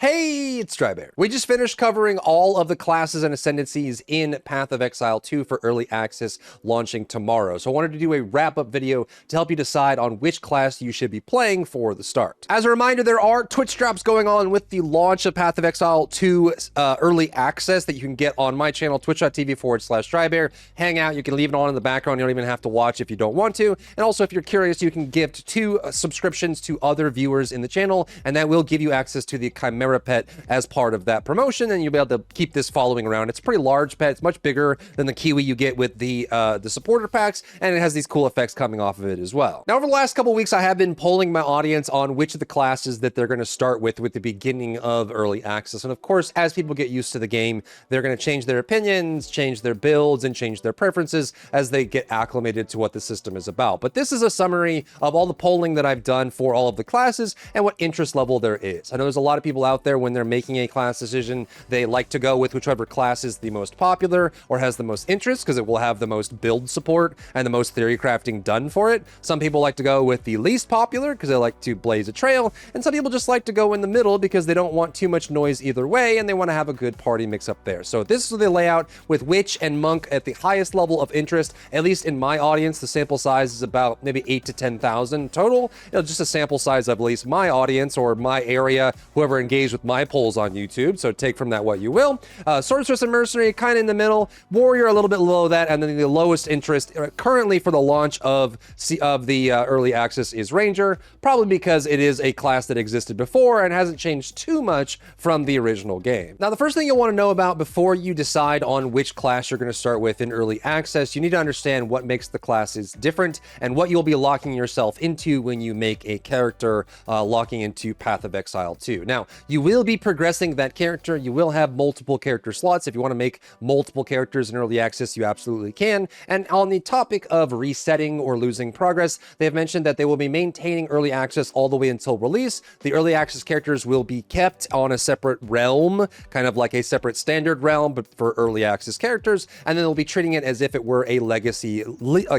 Hey, it's Drybear. We just finished covering all of the classes and ascendancies in Path of Exile 2 for early access launching tomorrow. So I wanted to do a wrap-up video to help you decide on which class you should be playing for the start. As a reminder, there are Twitch drops going on with the launch of Path of Exile 2 early access that you can get on my channel, twitch.tv/Drybear. Hang out, you can leave it on in the background, you don't even have to watch if you don't want to. And also, if you're curious, you can gift 2 subscriptions to other viewers in the channel, and that will give you access to the Chimera pet as part of that promotion, and you'll be able to keep this following around. It's a pretty large pet. It's much bigger than the Kiwi you get with the supporter packs, and it has these cool effects coming off of it as well. Now, over the last couple weeks, I have been polling my audience on which of the classes that they're going to start with the beginning of early access. And of course, as people get used to the game, they're going to change their opinions, change their builds, and change their preferences as they get acclimated to what the system is about. But this is a summary of all the polling that I've done for all of the classes and what interest level there is. I know there's a lot of people out there when they're making a class decision, they like to go with whichever class is the most popular or has the most interest because it will have the most build support and the most theory crafting done for it. Some people like to go with the least popular because they like to blaze a trail, and some people just like to go in the middle because they don't want too much noise either way and they want to have a good party mix up there. So this is the layout with Witch and Monk at the highest level of interest. At least in my audience, the sample size is about maybe 8 to 10,000 total. Just a sample size of at least my audience or my area, whoever engaged with my polls on YouTube, so take from that what you will. Sorceress and Mercenary kind of in the middle, Warrior a little bit below that, and then the lowest interest currently for the launch of the early access is Ranger, probably because it is a class that existed before and hasn't changed too much from the original game. Now, the first thing you'll want to know about before you decide on which class you're going to start with in early access, you need to understand what makes the classes different and what you'll be locking yourself into when you make a character locking into Path of Exile 2. Now, you will be progressing that character. You will have multiple character slots. If you want to make multiple characters in early access, you absolutely can. And on the topic of resetting or losing progress, they have mentioned that they will be maintaining early access all the way until release. The early access characters will be kept on a separate realm, kind of like a separate standard realm, but for early access characters. And then they'll be treating it as if it were a legacy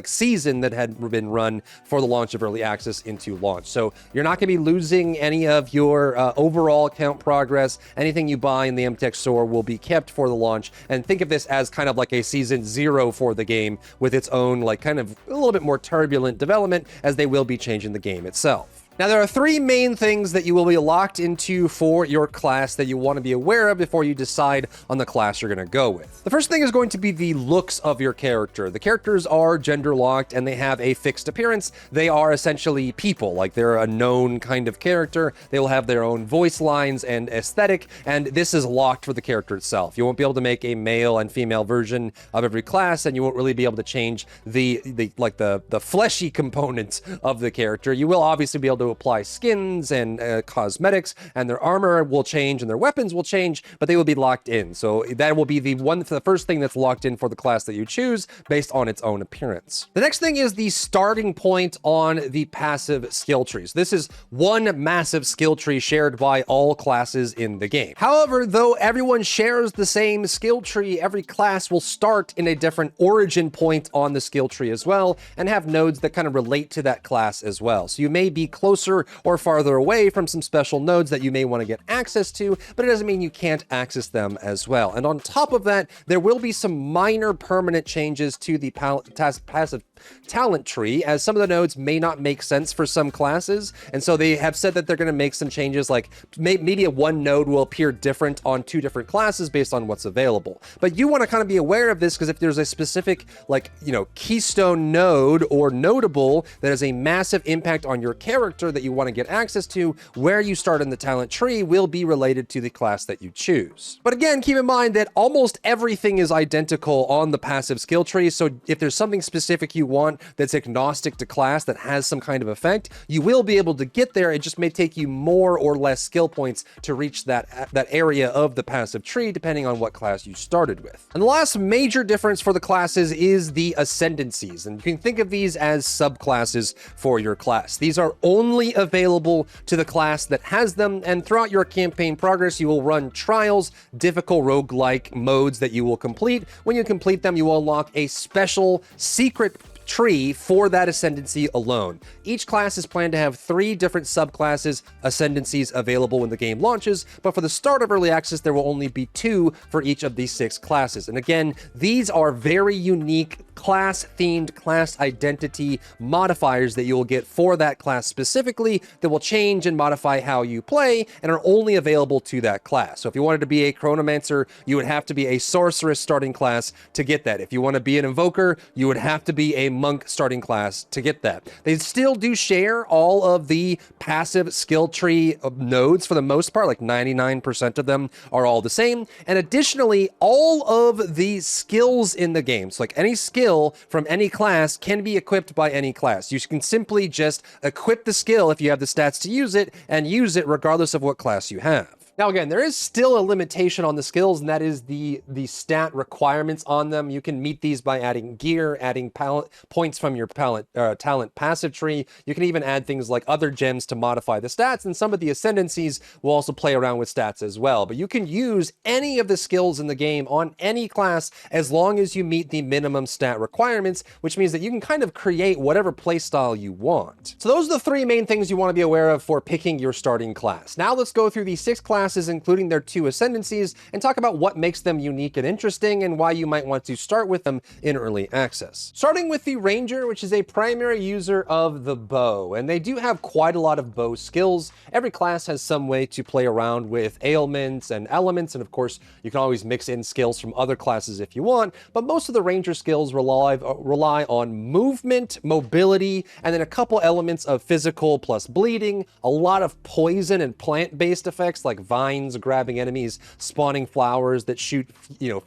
season that had been run for the launch of early access into launch. So you're not going to be losing any of your overall account progress. Anything you buy in the MTech store will be kept for the launch, and think of this as kind of like a season 0 for the game with its own like kind of a little bit more turbulent development, as they will be changing the game itself. Now, there are 3 main things that you will be locked into for your class that you want to be aware of before you decide on the class you're going to go with. The first thing is going to be the looks of your character. The characters are gender locked and they have a fixed appearance. They are essentially people, like they're a known kind of character. They will have their own voice lines and aesthetic, and this is locked for the character itself. You won't be able to make a male and female version of every class, and you won't really be able to change the fleshy components of the character. You will obviously be able to apply skins and cosmetics, and their armor will change and their weapons will change, but they will be locked in. So that will be the first thing that's locked in for the class that you choose based on its own appearance. The next thing is the starting point on the passive skill trees. This is one massive skill tree shared by all classes in the game. However, though everyone shares the same skill tree, every class will start in a different origin point on the skill tree as well, and have nodes that kind of relate to that class as well. So you may be closer or farther away from some special nodes that you may want to get access to, but it doesn't mean you can't access them as well. And on top of that, there will be some minor permanent changes to the passive talent tree, as some of the nodes may not make sense for some classes, and so they have said that they're going to make some changes, like maybe one node will appear different on 2 different classes based on what's available. But you want to kind of be aware of this, because if there's a specific keystone node or notable that has a massive impact on your character that you want to get access to, where you start in the talent tree will be related to the class that you choose. But again, keep in mind that almost everything is identical on the passive skill tree, so if there's something specific you want that's agnostic to class that has some kind of effect, you will be able to get there. It just may take you more or less skill points to reach that area of the passive tree, depending on what class you started with. And the last major difference for the classes is the Ascendancies, and you can think of these as subclasses for your class. These are only available to the class that has them, and throughout your campaign progress, you will run trials, difficult roguelike modes that you will complete. When you complete them, you will unlock a special secret tree for that ascendancy alone. Each class is planned to have 3 different subclasses, ascendancies, available when the game launches, but for the start of early access, there will only be 2 for each of these 6 classes. And again, these are very unique class-themed, class identity modifiers that you will get for that class specifically that will change and modify how you play and are only available to that class. So if you wanted to be a Chronomancer, you would have to be a Sorceress starting class to get that. If you want to be an Invoker, you would have to be a Monk starting class to get that. They still do share all of the passive skill tree nodes for the most part, like 99% of them are all the same. And additionally, all of the skills in the game, so like any skill from any class can be equipped by any class. You can simply just equip the skill if you have the stats to use it and use it regardless of what class you have. Now, again, there is still a limitation on the skills, and that is the stat requirements on them. You can meet these by adding gear, adding points from your talent passive tree. You can even add things like other gems to modify the stats, and some of the ascendancies will also play around with stats as well. But you can use any of the skills in the game on any class as long as you meet the minimum stat requirements, which means that you can kind of create whatever playstyle you want. So those are the 3 main things you want to be aware of for picking your starting class. Now let's go through the 6 classes, including their 2 ascendancies, and talk about what makes them unique and interesting and why you might want to start with them in early access. Starting with the Ranger, which is a primary user of the bow, and they do have quite a lot of bow skills. Every class has some way to play around with ailments and elements, and of course you can always mix in skills from other classes if you want, but most of the Ranger skills rely on movement, mobility, and then a couple elements of physical plus bleeding, a lot of poison and plant-based effects like vines grabbing enemies, spawning flowers that shoot,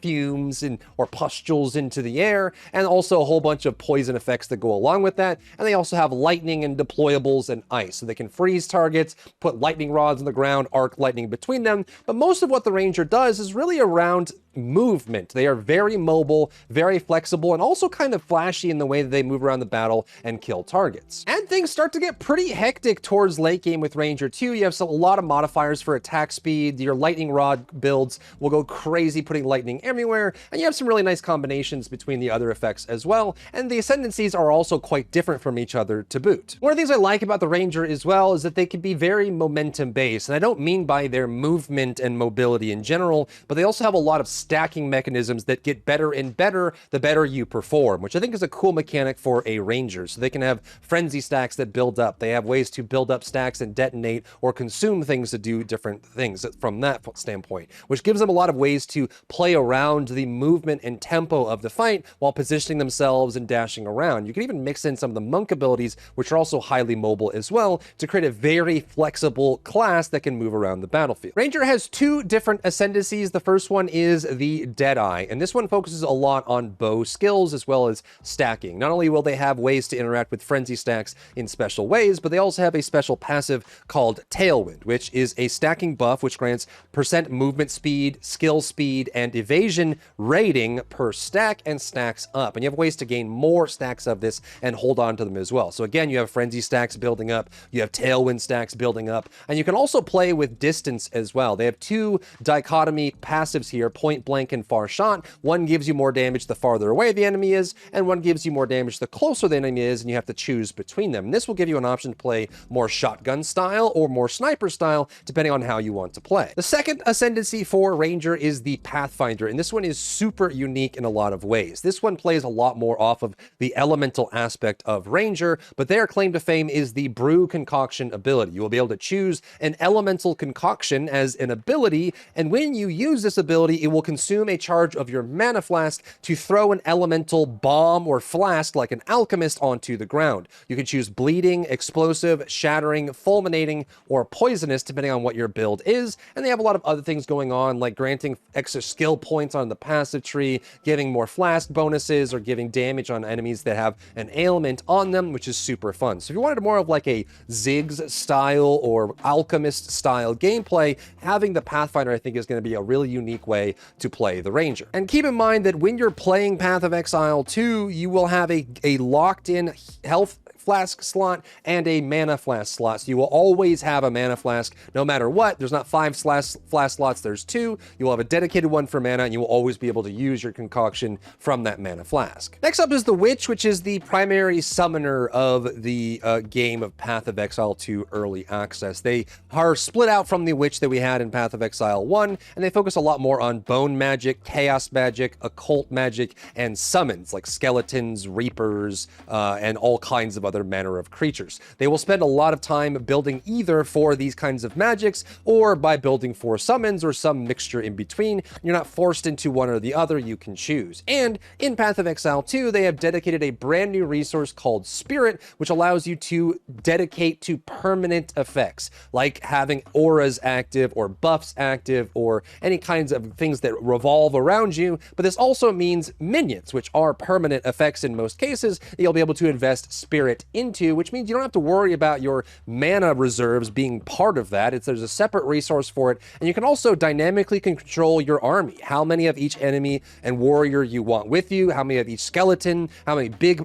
fumes or pustules into the air, and also a whole bunch of poison effects that go along with that. And they also have lightning and deployables and ice, so they can freeze targets, put lightning rods on the ground, arc lightning between them. But most of what the Ranger does is really around movement. They are very mobile, very flexible, and also kind of flashy in the way that they move around the battle and kill targets. And things start to get pretty hectic towards late game with Ranger 2. You have a lot of modifiers for attack speed. Your lightning rod builds will go crazy, putting lightning everywhere, and you have some really nice combinations between the other effects as well. And the ascendancies are also quite different from each other to boot. One of the things I like about the Ranger as well is that they can be very momentum based, and I don't mean by their movement and mobility in general, but they also have a lot of stacking mechanisms that get better and better the better you perform, which I think is a cool mechanic for a Ranger. So they can have frenzy stacks that build up. They have ways to build up stacks and detonate or consume things to do different things from that standpoint, which gives them a lot of ways to play around the movement and tempo of the fight while positioning themselves and dashing around. You can even mix in some of the monk abilities, which are also highly mobile as well, to create a very flexible class that can move around the battlefield. Ranger has 2 different ascendancies. The first one is the Deadeye, and this one focuses a lot on bow skills as well as stacking. Not only will they have ways to interact with frenzy stacks in special ways, but they also have a special passive called Tailwind, which is a stacking buff which grants % movement speed, skill speed, and evasion rating per stack and stacks up. And you have ways to gain more stacks of this and hold on to them as well. So again, you have frenzy stacks building up, you have Tailwind stacks building up, and you can also play with distance as well. They have 2 dichotomy passives here, point blank and far shot. One gives you more damage the farther away the enemy is, and one gives you more damage the closer the enemy is, and you have to choose between them. And this will give you an option to play more shotgun style or more sniper style, depending on how you want to play. The second ascendancy for Ranger is the Pathfinder, and this one is super unique in a lot of ways. This one plays a lot more off of the elemental aspect of Ranger, but their claim to fame is the Brew Concoction ability. You will be able to choose an elemental concoction as an ability, and when you use this ability, it will consume a charge of your mana flask to throw an elemental bomb or flask like an alchemist onto the ground. You can choose bleeding, explosive, shattering, fulminating, or poisonous depending on what your build is, and they have a lot of other things going on like granting extra skill points on the passive tree, giving more flask bonuses, or giving damage on enemies that have an ailment on them, which is super fun. So if you wanted more of like a Ziggs style or alchemist style gameplay, having the Pathfinder I think is going to be a really unique way to play the Ranger. And keep in mind that when you're playing Path of Exile 2, you will have a locked-in health flask slot and a mana flask slot. So you will always have a mana flask no matter what. There's not 5 flask slots, there's 2. You will have a dedicated one for mana, and you will always be able to use your concoction from that mana flask. Next up is the Witch, which is the primary summoner of the game of Path of Exile 2 Early Access. They are split out from the Witch that we had in Path of Exile 1, and they focus a lot more on bone magic, chaos magic, occult magic, and summons like skeletons, reapers, and all kinds of other manner of creatures. They will spend a lot of time building either for these kinds of magics or by building for summons or some mixture in between. You're not forced into one or the other, you can choose. And in Path of Exile 2, they have dedicated a brand new resource called Spirit, which allows you to dedicate to permanent effects, like having auras active or buffs active or any kinds of things that revolve around you. But this also means minions, which are permanent effects in most cases, that you'll be able to invest Spirit into, which means you don't have to worry about your mana reserves being part of that. There's a separate resource for it, and you can also dynamically control your army, how many of each enemy and warrior you want with you, how many of each skeleton, how many big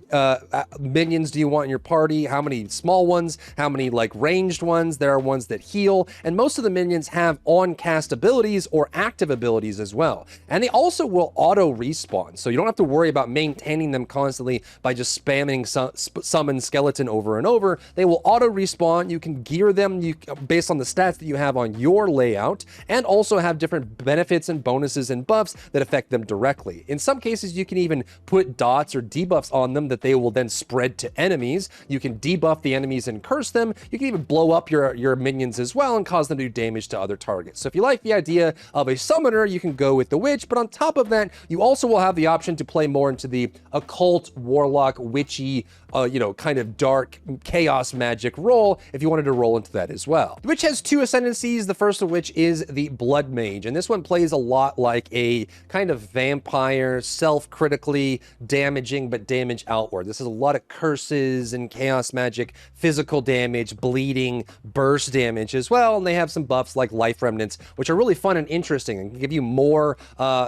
minions do you want in your party, how many small ones, how many like ranged ones. There are ones that heal, and most of the minions have on-cast abilities or active abilities as well. And they also will auto-respawn, so you don't have to worry about maintaining them constantly by just spamming summon skeleton over and over. They will auto-respawn. You can gear them based on the stats that you have on your layout, and also have different benefits and bonuses and buffs that affect them directly. In some cases, you can even put dots or debuffs on them that they will then spread to enemies. You can debuff the enemies and curse them. You can even blow up your minions as well and cause them to do damage to other targets. So if you like the idea of a summoner, you can go with the Witch, but on top of that, you also will have the option to play more into the occult, warlock, witchy, kind of dark chaos magic role if you wanted to roll into that as well. The Witch has 2 ascendancies, the first of which is the Blood Mage, and this one plays a lot like a kind of vampire, self-critically damaging, but damage outward. This is a lot of curses and chaos magic, physical damage, bleeding, burst damage as well, and they have some buffs like life remnants, which are really fun and interesting and can give you more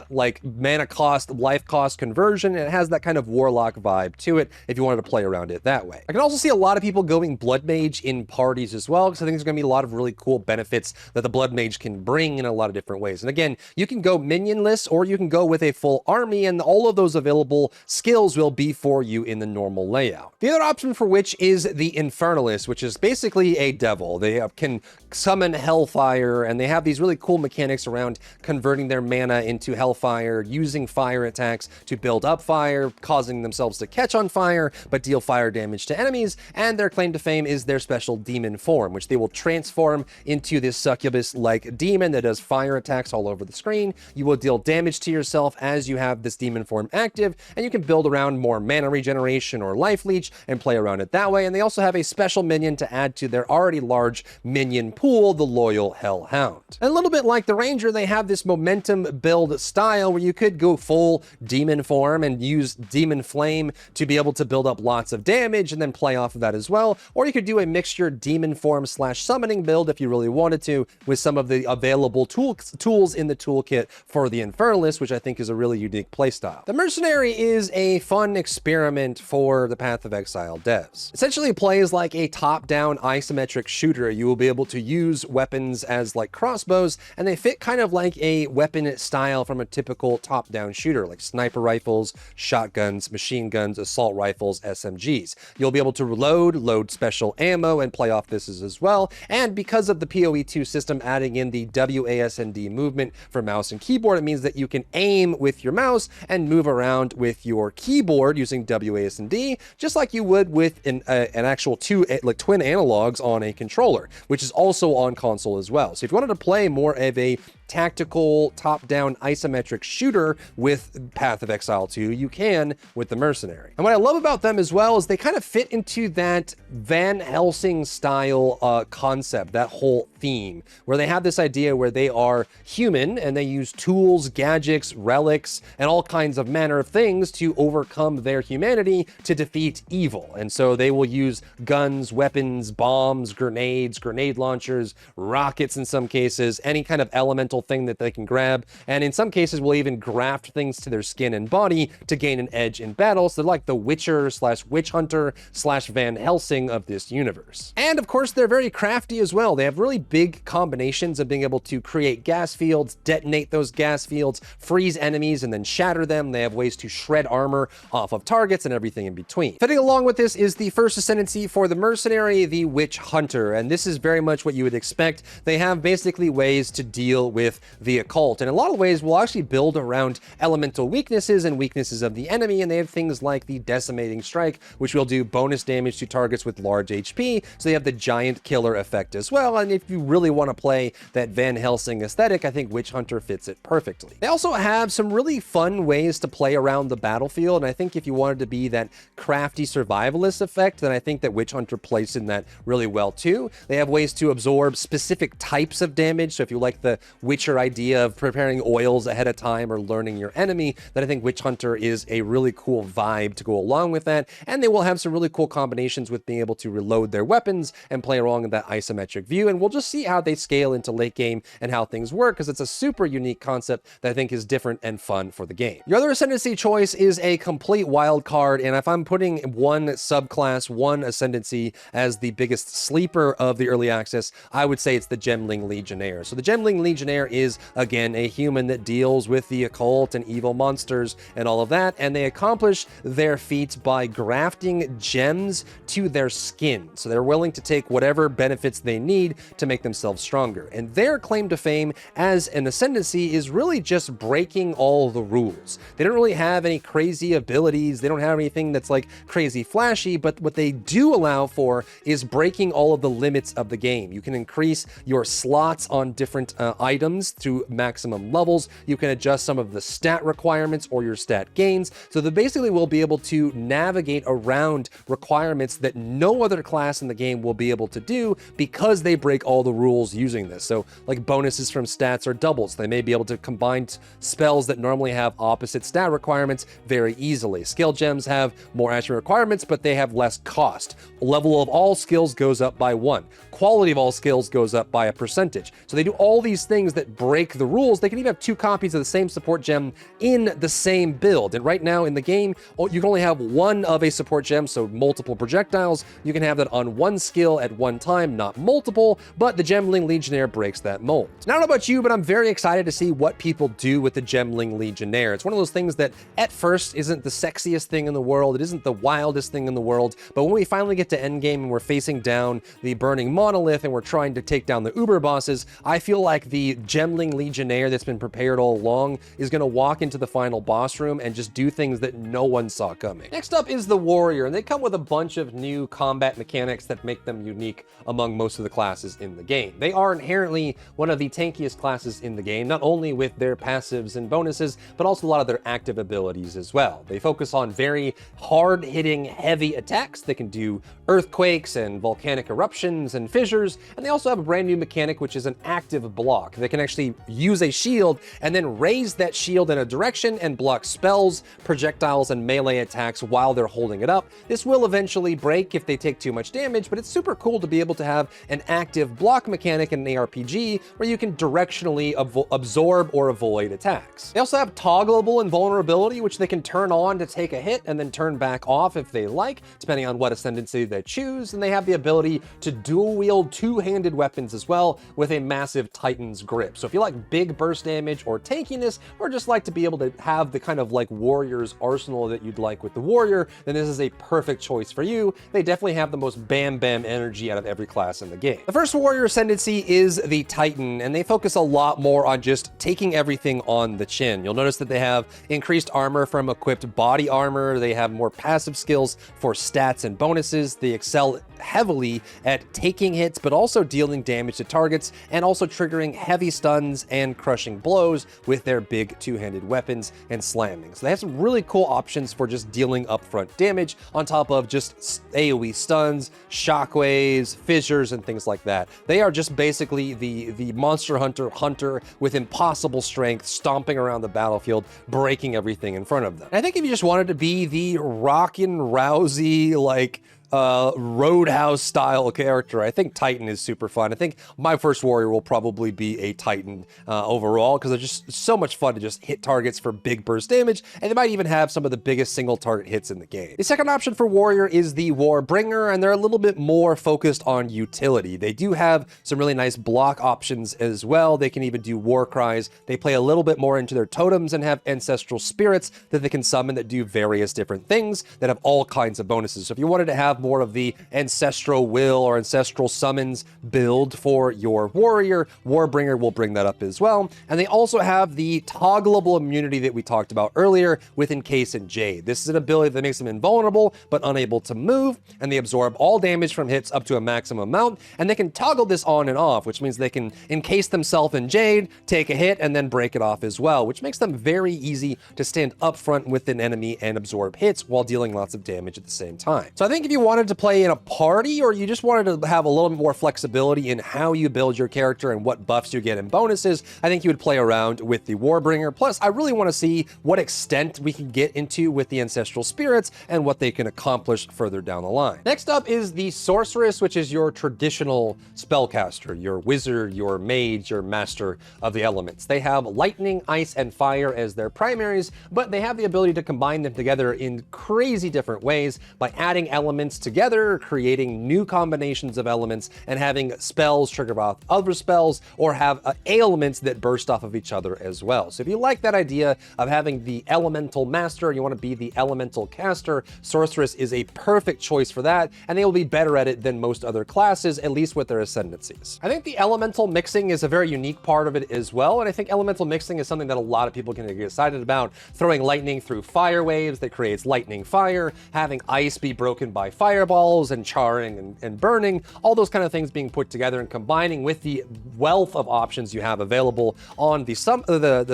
like mana cost, life cost conversion, and it has that kind of warlock vibe to it if you wanted to play around it that way. I can also see a lot of people going Blood Mage in parties as well, because I think there's going to be a lot of really cool benefits that the Blood Mage can bring in a lot of different ways. And again, you can go minionless or you can go with a full army, and all of those available skills will be for you in the normal layout. The other option for Witch is the Infernalist, which is basically a devil. They can summon hellfire, and they have these really cool mechanics around converting their mana into hellfire, using fire attacks to build up fire, causing themselves to catch on fire, but deal fire damage to enemies. And their claim to fame is their special demon form, which they will transform into this succubus-like demon that does fire attacks all over the screen. You will deal damage to yourself as you have this demon form active, and you can build around more mana regeneration or life leech and play around it that way. And they also have a special minion to add to their already large minion pool, the Loyal Hellhound. And a little bit like the Ranger, they have this momentum build style where you could go full demon form and use demon flame to be able to build up lots of damage and then play off of that as well. Or you could do a mixture demon form / summoning build if you really wanted to, with some of the available tools in the toolkit for the Infernalist, which I think is a really unique playstyle. The Mercenary is a fun experiment for the Path of Exile devs. Essentially, it plays like a top-down isometric shooter. You will be able to use weapons as like crossbows, and they fit kind of like a weapon style from a typical top-down shooter, like sniper rifles, shotguns, machine guns, assault rifles, SMGs. You'll be able to load special ammo, and play off this as well. And because of the PoE2 system adding in the WASD movement for mouse and keyboard, it means that you can aim with your mouse and move around with your keyboard using WASD, just like you would with an actual twin analogs on a controller, which is also on console as well. So if you wanted to play more of a tactical top-down isometric shooter with Path of Exile 2, you can with the Mercenary. And what I love about them as well is they kind of fit into that Van Helsing style concept, that whole theme, where they have this idea where they are human and they use tools, gadgets, relics, and all kinds of manner of things to overcome their humanity to defeat evil. And so they will use guns, weapons, bombs, grenades, grenade launchers, rockets in some cases, any kind of elemental elemental thing that they can grab, and in some cases will even graft things to their skin and body to gain an edge in battle. So they're like the Witcher slash Witch Hunter slash Van Helsing of this universe. And of course, they're very crafty as well. They have really big combinations of being able to create gas fields, detonate those gas fields, freeze enemies, and then shatter them. They have ways to shred armor off of targets and everything in between. Fitting along with this is the first ascendancy for the Mercenary, the Witch Hunter, and this is very much what you would expect. They have basically ways to deal with the occult, and in a lot of ways will actually build around elemental weaknesses and weaknesses of the enemy, and they have things like the Decimating Strike, which will do bonus damage to targets with large HP, so they have the giant killer effect as well, and if you really want to play that Van Helsing aesthetic, I think Witch Hunter fits it perfectly. They also have some really fun ways to play around the battlefield, and I think if you wanted to be that crafty survivalist effect, then I think that Witch Hunter plays in that really well too. They have ways to absorb specific types of damage, so if you like the Witcher idea of preparing oils ahead of time or learning your enemy, then I think Witch Hunter is a really cool vibe to go along with that, and they will have some really cool combinations with being able to reload their weapons and play along in that isometric view, and we'll just see how they scale into late game and how things work, because it's a super unique concept that I think is different and fun for the game. Your other Ascendancy choice is a complete wild card, and if I'm putting one subclass, one Ascendancy as the biggest sleeper of the early access, I would say it's the Gemling Legionnaire. So the Gemling Legionnaire is, again, a human that deals with the occult and evil monsters and all of that, and they accomplish their feats by grafting gems to their skin. So they're willing to take whatever benefits they need to make themselves stronger. And their claim to fame as an Ascendancy is really just breaking all the rules. They don't really have any crazy abilities. They don't have anything that's like crazy flashy, but what they do allow for is breaking all of the limits of the game. You can increase your slots on different items to maximum levels. You can adjust some of the stat requirements or your stat gains. So they basically will be able to navigate around requirements that no other class in the game will be able to do because they break all the rules using this. So like bonuses from stats or doubles. They may be able to combine spells that normally have opposite stat requirements very easily. Skill gems have more attribute requirements, but they have less cost. Level of all skills goes up by 1. Quality of all skills goes up by a percentage. So they do all these things that break the rules. They can even have 2 copies of the same support gem in the same build. And right now in the game, you can only have 1 of a support gem, so multiple projectiles. You can have that on 1 skill at one time, not multiple, but the Gemling Legionnaire breaks that mold. Now, I don't know about you, but I'm very excited to see what people do with the Gemling Legionnaire. It's one of those things that at first isn't the sexiest thing in the world. It isn't the wildest thing in the world, but when we finally get to endgame and we're facing down the burning monolith and we're trying to take down the Uber bosses, I feel like the Gemling Legionnaire that's been prepared all along is going to walk into the final boss room and just do things that no one saw coming. Next up is the Warrior, and they come with a bunch of new combat mechanics that make them unique among most of the classes in the game. They are inherently one of the tankiest classes in the game, not only with their passives and bonuses, but also a lot of their active abilities as well. They focus on very hard-hitting, heavy attacks. They can do earthquakes and volcanic eruptions and fissures, and they also have a brand new mechanic, which is an active block. They can actually use a shield and then raise that shield in a direction and block spells, projectiles, and melee attacks while they're holding it up. This will eventually break if they take too much damage, but it's super cool to be able to have an active block mechanic in an ARPG where you can directionally absorb or avoid attacks. They also have toggleable invulnerability, which they can turn on to take a hit and then turn back off if they like, depending on what Ascendancy they choose, and they have the ability to dual wield 2-handed weapons as well with a massive Titan's grip. So if you like big burst damage or tankiness, or just like to be able to have the kind of like Warrior's arsenal that you'd like with the Warrior, then this is a perfect choice for you. They definitely have the most bam bam energy out of every class in the game. The first Warrior Ascendancy is the Titan, and they focus a lot more on just taking everything on the chin. You'll notice that they have increased armor from equipped body armor. They have more passive skills for stats and bonuses. They excel heavily at taking hits, but also dealing damage to targets, and also triggering heavy stuns and crushing blows with their big 2-handed weapons and slamming. So they have some really cool options for just dealing upfront damage on top of just AoE stuns, shockwaves, fissures, and things like that. They are just basically the Monster Hunter with impossible strength, stomping around the battlefield, breaking everything in front of them. And I think if you just wanted to be the rockin' rousey, like Roadhouse style character. I think Titan is super fun. I think my first warrior will probably be a Titan overall, because they're just so much fun to just hit targets for big burst damage, and they might even have some of the biggest single target hits in the game. The second option for warrior is the Warbringer, and they're a little bit more focused on utility. They do have some really nice block options as well. They can even do war cries. They play a little bit more into their totems and have ancestral spirits that they can summon that do various different things that have all kinds of bonuses. So if you wanted to have more of the ancestral will or ancestral summons build for your warrior, Warbringer will bring that up as well. And they also have the toggleable immunity that we talked about earlier with Encase and Jade. This is an ability that makes them invulnerable but unable to move, and they absorb all damage from hits up to a maximum amount, and they can toggle this on and off, which means they can encase themselves in Jade, take a hit, and then break it off as well, which makes them very easy to stand up front with an enemy and absorb hits while dealing lots of damage at the same time. So I think if you wanted to play in a party, or you just wanted to have a little bit more flexibility in how you build your character and what buffs you get and bonuses, I think you would play around with the Warbringer. Plus, I really want to see what extent we can get into with the ancestral spirits and what they can accomplish further down the line. Next up is the Sorceress, which is your traditional spellcaster, your wizard, your mage, your master of the elements. They have lightning, ice, and fire as their primaries, but they have the ability to combine them together in crazy different ways by adding elements together, creating new combinations of elements, and having spells trigger off other spells, or have ailments that burst off of each other as well. So if you like that idea of having the elemental master and you want to be the elemental caster, Sorceress is a perfect choice for that, and they will be better at it than most other classes, at least with their ascendancies. I think the elemental mixing is a very unique part of it as well, and I think elemental mixing is something that a lot of people can get excited about. Throwing lightning through fire waves that creates lightning fire, having ice be broken by fireballs and charring and burning, all those kind of things being put together and combining with the wealth of options you have available on the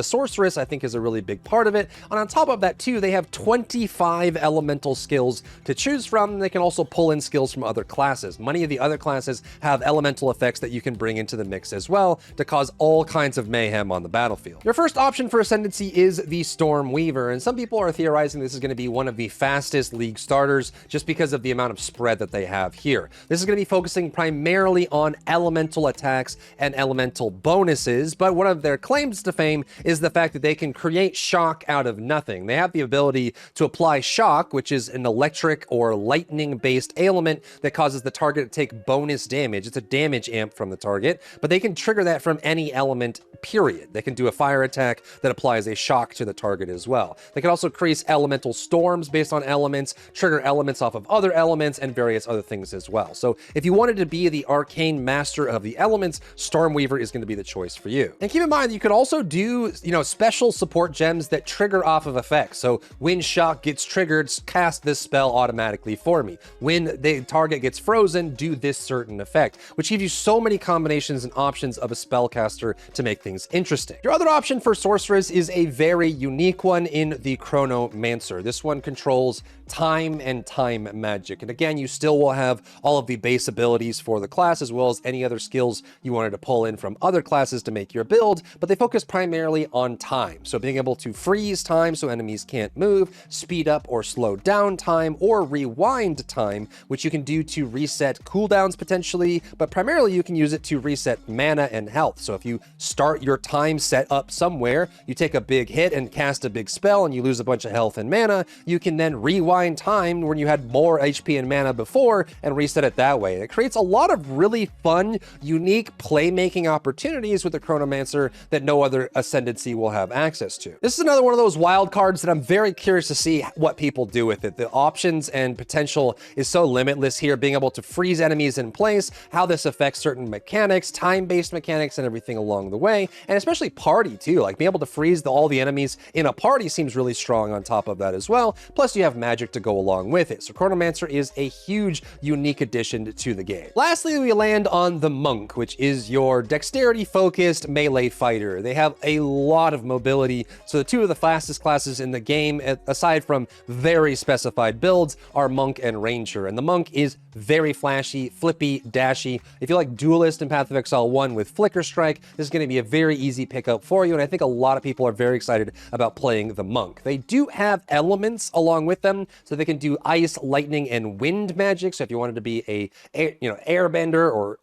Sorceress, I think is a really big part of it. And on top of that too, they have 25 elemental skills to choose from. They can also pull in skills from other classes. Many of the other classes have elemental effects that you can bring into the mix as well to cause all kinds of mayhem on the battlefield. Your first option for Ascendancy is the Storm Weaver, and some people are theorizing this is going to be one of the fastest league starters just because of the amount of spread that they have here. This is going to be focusing primarily on elemental attacks and elemental bonuses, but one of their claims to fame is the fact that they can create shock out of nothing. They have the ability to apply shock, which is an electric or lightning-based ailment that causes the target to take bonus damage. It's a damage amp from the target, but they can trigger that from any element, period. They can do a fire attack that applies a shock to the target as well. They can also create elemental storms based on elements, trigger elements off of other elements, and various other things as well. So if you wanted to be the arcane master of the elements, Stormweaver is going to be the choice for you. And keep in mind, you can also do, special support gems that trigger off of effects. So when shock gets triggered, cast this spell automatically for me. When the target gets frozen, do this certain effect, which gives you so many combinations and options of a spellcaster to make things interesting. Your other option for Sorceress is a very unique one in the Chronomancer. This one controls time and time magic. And again, you still will have all of the base abilities for the class, as well as any other skills you wanted to pull in from other classes to make your build, but they focus primarily on time. So being able to freeze time so enemies can't move, speed up or slow down time, or rewind time, which you can do to reset cooldowns potentially, but primarily you can use it to reset mana and health. So if you start your time set up somewhere, you take a big hit and cast a big spell and you lose a bunch of health and mana, you can then rewind time when you had more HP and mana before and reset it that way. It creates a lot of really fun, unique playmaking opportunities with the Chronomancer that no other Ascendancy will have access to. This is another one of those wild cards that I'm very curious to see what people do with it. The options and potential is so limitless here, being able to freeze enemies in place, how this affects certain mechanics, time-based mechanics, and everything along the way, and especially party too. Like being able to freeze all the enemies in a party seems really strong on top of that as well. Plus you have magic to go along with it. So Chronomancer is a huge, unique addition to the game. Lastly, we land on the Monk, which is your dexterity-focused melee fighter. They have a lot of mobility, so the two of the fastest classes in the game, aside from very specified builds, are Monk and Ranger. And the Monk is very flashy, flippy, dashy. If you like Duelist in Path of Exile 1 with Flicker Strike, this is going to be a very easy pickup for you, and I think a lot of people are very excited about playing the Monk. They do have elements along with them, so they can do ice, lightning, and wind magic. So if you wanted to be a airbender or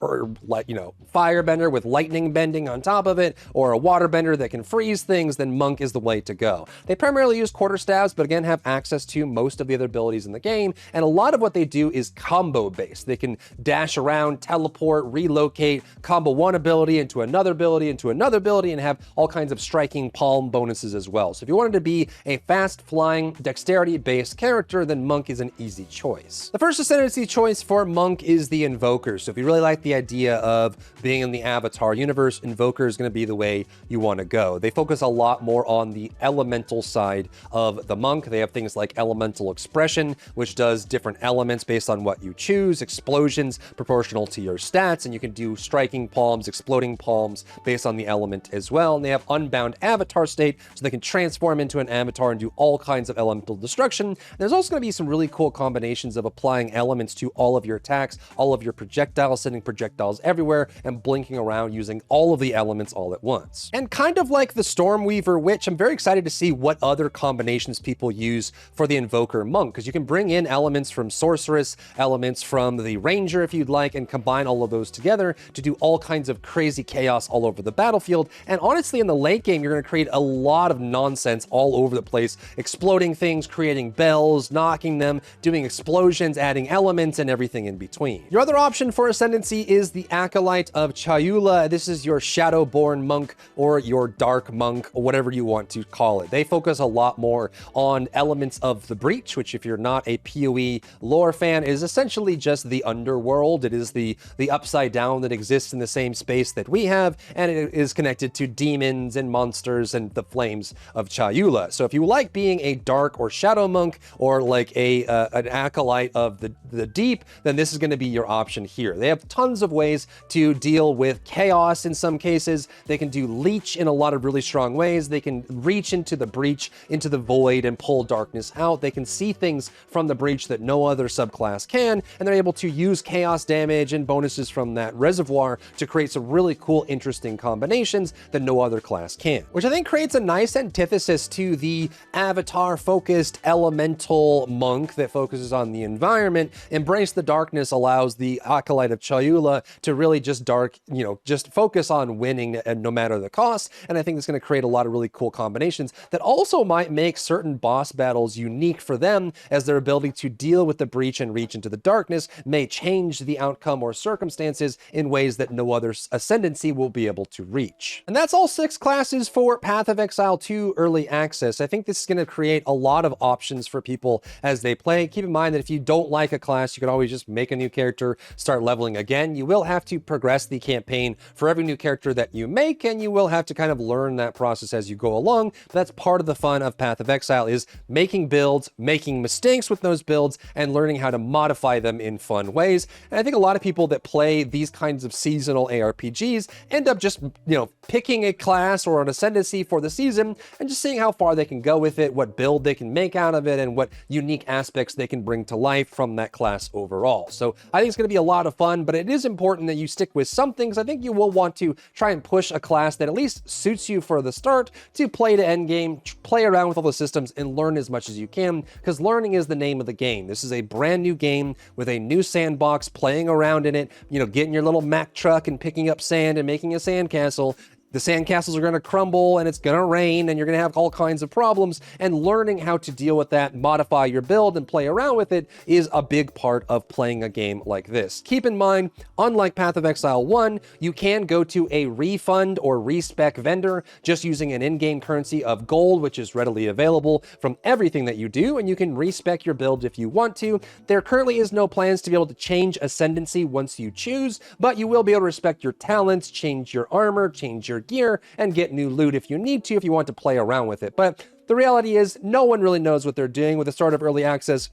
firebender with lightning bending on top of it, or a waterbender that can freeze things, then Monk is the way to go. They primarily use quarterstaffs, but again have access to most of the other abilities in the game, and a lot of what they do is combo based. They can dash around, teleport, relocate, combo one ability into another ability, and have all kinds of striking palm bonuses as well. So if you wanted to be a fast flying, dexterity based character, then Monk is an easy choice. The first Ascendancy choice for Monk is the Invoker. So if you really like the idea of being in the Avatar universe, Invoker is going to be the way you want to go. They focus a lot more on the elemental side of the Monk. They have things like Elemental Expression, which does different elements based on what you choose, explosions proportional to your stats, and you can do striking palms, exploding palms based on the element as well. And they have Unbound Avatar State, so they can transform into an avatar and do all kinds of elemental destruction. And there's also going to be some really cool combinations of applying elements to all of your attacks, all of your projectiles, sending projectiles everywhere, and blinking around using all of the elements all at once. And kind of like the Stormweaver Witch, I'm very excited to see what other combinations people use for the Invoker Monk, because you can bring in elements from Sorceress, elements from the Ranger if you'd like, and combine all of those together to do all kinds of crazy chaos all over the battlefield. And honestly, in the late game, you're going to create a lot of nonsense all over the place, exploding things, creating bells, knocking them, doing explosions, adding elements, and everything in between. Your other option for Ascendancy is the Acolyte of Chayula. This is your Shadowborn Monk or your Dark Monk, or whatever you want to call it. They focus a lot more on elements of the Breach, which if you're not a PoE lore fan, is essentially just the underworld. It is the upside down that exists in the same space that we have, and it is connected to demons and monsters and the flames of Chayula. So if you like being a dark or shadow monk, or like an acolyte of the deep, then this is going to be your option here. They have tons of ways to deal with chaos in some cases. They can do leech in a lot of really strong ways. They can reach into the breach, into the void, and pull darkness out. They can see things from the breach that no other subclass can, and they're able to use chaos damage and bonuses from that reservoir to create some really cool, interesting combinations that no other class can, which I think creates a nice antithesis to the avatar-focused elemental monk that focuses on the environment. Embrace the Darkness allows the Acolyte of Chayula to really just just focus on winning and no matter the cost, and I think it's going to create a lot of really cool combinations that also might make certain boss battles unique for them, as their ability to deal with the breach and reach into the darkness may change the outcome or circumstances in ways that no other Ascendancy will be able to reach. And that's all 6 classes for Path of Exile 2 Early Access. I think this is going to create a lot of options for people as they play. Keep in mind that if you don't like a class, you can always just make a new character, start leveling again. You will have to progress the campaign for every new character that you make, and you will have to kind of learn that process as you go along. But that's part of the fun of Path of Exile, is making builds, making mistakes with those builds, and learning how to modify them in fun ways. And I think a lot of people that play these kinds of seasonal ARPGs end up just, picking a class or an Ascendancy for the season and just seeing how far they can go with it, what build they can make out of it, and what unique aspects they can bring to life from that class overall. So I think it's going to be a lot of fun, but it is important that you stick with some things. I think you will want to try and push a class that at least suits you for the start to play to end game, play around with all the systems, and learn as much as you can, because learning is the name of the game. This is a brand new game with a new sandbox, playing around in it, getting your little Mack truck and picking up sand and making a sandcastle. The sandcastles are going to crumble, and it's going to rain, and you're going to have all kinds of problems, and learning how to deal with that, modify your build, and play around with it is a big part of playing a game like this. Keep in mind, unlike Path of Exile 1, you can go to a refund or respec vendor just using an in-game currency of gold, which is readily available from everything that you do, and you can respec your build if you want to. There currently is no plans to be able to change Ascendancy once you choose, but you will be able to respec your talents, change your armor, change your gear, and get new loot if you need to, if you want to play around with it. But the reality is, no one really knows what they're doing with the start of early access.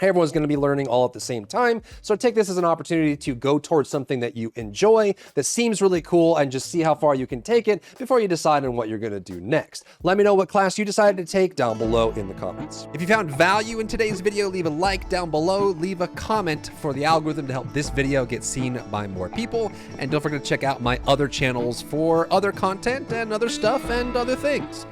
Everyone's going to be learning all at the same time. So take this as an opportunity to go towards something that you enjoy, that seems really cool, and just see how far you can take it before you decide on what you're going to do next. Let me know what class you decided to take down below in the comments. If you found value in today's video, leave a like down below, leave a comment for the algorithm to help this video get seen by more people, and don't forget to check out my other channels for other content and other stuff and other things.